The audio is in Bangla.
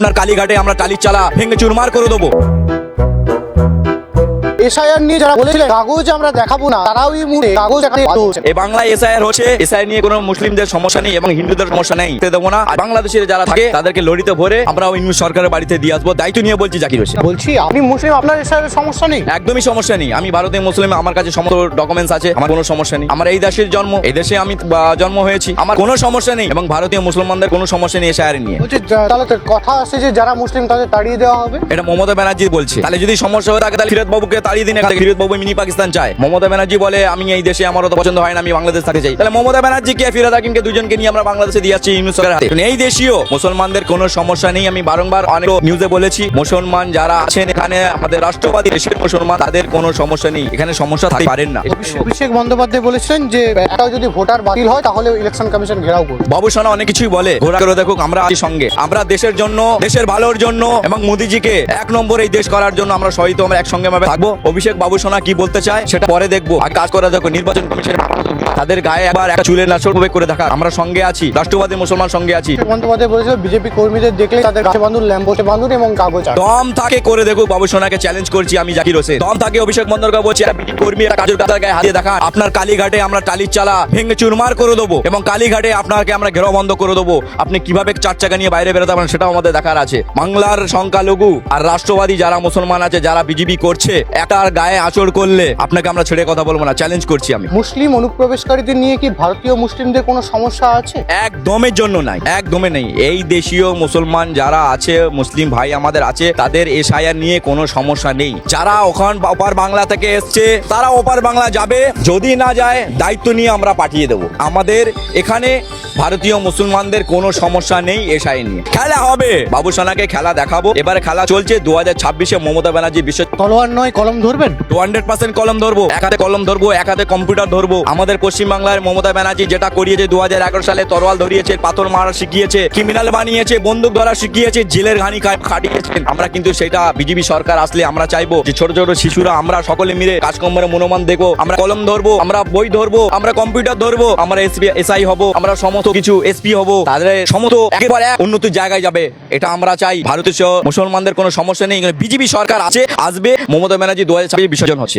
আপনার কালীঘাটে আমরা টালির চালা ভেঙে চুরমার করে দেবো। এসআইআর নিয়ে যারা বলেছিলেন কাগজ আমরা দেখাবো না, তারাও এই মুহূর্তে কাগজ দেখাতে বাধ্য হচ্ছেন। এই বাংলায় এসআইআর হচ্ছে, এসআইআর নিয়ে কোনো মুসলিমদের সমস্যা নেই এবং হিন্দুদের সমস্যা নেই, দেবো না। আর বাংলাদেশের যারা থাকে তাদেরকে লড়িতে ভরে আমরা ইউনিট সরকারের বাড়িতে দিয়ে আসবো, দায়িত্ব নিয়ে বলছি জাকির হোসেন। বলছি আপনি মুসলিম, আপনার এসআইআর সমস্যা নেই? একদমই সমস্যা নেই, আমি ভারতীয় মুসলিম, আমার কাছে সমস্ত ডকুমেন্টস আছে, আমার কোনো সমস্যা নেই। আমার এই দেশের জন্ম, এই দেশে আমি জন্ম হয়েছি, আমার কোনো সমস্যা নেই এবং ভারতীয় মুসলমানদের কোনো সমস্যা নেই এসআইআর নিয়ে। বলছি তাহলে তো কথা আছে যে যারা মুসলিম তাদের তাড়িয়ে দেওয়া হবে। এটা মমতা ব্যানার্জি বলছে। তাহলে যদি সমস্যা হয়ে থাকে তাহলে ফিরোজ বাবুকে তাড়িয়ে দিন। ফিরোজ বাবু মিনি পাকিস্তান চায়। মমতা ব্যানার্জি বলে আমি এই দেশে, আমার অত পছন্দ হয় না, আমি বাংলাদেশ থাকতে চাই। তাহলে মমতা ব্যানার্জি কে ফিরোজ হাকিমকে দুজনকে নিয়ে আমরা বাংলাদেশে দিয়ে যাচ্ছি ইউনিট সরকারের হাতে। এই দেশীয় মুসলমানদের কোনো সমস্যা নেই। আমি বারংবার অনেক নিউজে বলেছি, মুসলমান যারা আছেন এখানে, আমাদের রাষ্ট্রবাদী দেশের মুসলমান, তাদের কোনো সমস্যা নেই, এখানে সমস্যা থাকতে পারেন না। অভিষেক বন্দ্যোপাধ্যায় বলেছিলেন যে একটাও যদি ভোটার বাতিল হয় তাহলে ইলেকশন কমিশন ঘেরাও করবে। বাবু সোনা অনেক কিছুই বলে, ঘোরা করে দেখুক, আমরা আছি সঙ্গে। আমরা দেশের জন্য, দেশের ভালোর জন্য এবং মোদিজিকে এক নম্বর এই দেশ করার জন্য আমরা সহিত আমরা একসঙ্গে ভাবে থাকবো। অভিষেক বাবু সোনা কি বলতে চায় সেটা পরে দেখবো, আর কাজ করে দেখো। নির্বাচন কমিশন তাদের গায়ে একবার একটা চুলের নাচড় করে দেখা, আমরা সঙ্গে আছি, রাষ্ট্রবাদী মুসলমান সঙ্গে আছি। অভিষেক বন্দ্যোপাধ্যায় বলেছিল বিজেপি কর্মীদের দেখলে তাদের গাছে বাঁধুন, ল্যাম্পোস্টে বাঁধুন এবং কাগজ আঁকুন। দম থাকে করে দেখুক, বাবু সোনাকে চ্যালেঞ্জ করছি আমি জাকির হোসেন। দম থাকে অভিষেক বন্দ্যোপাধ্যায় বলছি, বিজেপি কর্মী কাজের কাতার গায়ে হাতিয়ে দেখান। আপনার কালীঘাটে আমরা টালির চালা ভেঙে চুরমার করে দেবো এবং কালীঘাটে আপনাকে আমরা ঘেরাও বন্ধ করে দেবো। আপনি কিভাবে চার চাকা নিয়ে বাইরে বেরোতে পারেন সেটাও আমাদের দেখার আছে। বাংলার সংখ্যালঘু আর রাষ্ট্রবাদী যারা মুসলমান আছে, যারা বিজেপি করছে, একটার গায়ে আঁচড় করলে আপনাকে আমরা ছেড়ে কথা বলবো না, চ্যালেঞ্জ করছি আমি। মুসলিম অনুপ্রবেশকারীদের নিয়ে কি ভারতীয় মুসলিমদের কোনো সমস্যা আছে? একদমের জন্য নাই, একদমই নেই। এই দেশীয় মুসলমান যারা আছে, মুসলিম ভাই আমাদের আছে, তাদের এসআইআর নিয়ে কোনো সমস্যা নেই। যারা ওখান ওপার বাংলা থেকে এসছে তারা ওপার বাংলা যাবে, যদি না যায় দায়িত্ব নিয়ে আমরা পাঠিয়ে দেবো। আমাদের এখানে ভারতীয় মুসলমানদের কোনো সমস্যা নেই এসআইআর নিয়ে। খেলা হবে, বাবু সোনাকে খেলা দেখাবো। এবারে খেলা চলছে 2026-এ মমতা ব্যানার্জি বিশ্ব তলোয়ার নয় কলম ধরবেন? 200% কলম ধরবো, এক হাতে কলম ধরবো, এক হাতে কম্পিউটার ধরবো। আমাদের পশ্চিমবাংলার মমতা ব্যানার্জি যেটা করিয়েছে, 2011 সালে তরোয়াল ধরিয়েছে, পাথর মারা শিখিয়েছে, ক্রিমিনাল বানিয়েছে, বন্দুক ধরা শিখিয়েছে, জেলের ঘানি খাটিয়েছেন। আমরা কিন্তু সেটা বিজেপি সরকার আসলে আমরা চাইবো যে ছোট ছোট শিশুরা আমরা সকলে মিলে কাজকর্মের মনোমান দেখবো, আমরা কলম ধরবো, আমরা বই ধরবো, আমরা কম্পিউটার ধরবো, আমরা এসআই হবো, আমরা সমস্ত কিছু এসপি হবো, তাদের সমস্ত একেবারে উন্নতির জায়গায় যাবে, এটা আমরা চাই। ভারতীয় মুসলমানদের কোনো সমস্যা নেই, বিজেপি সরকার আছে, আসবে। মমতা ব্যানার্জি 2026 বিসর্জন হচ্ছে।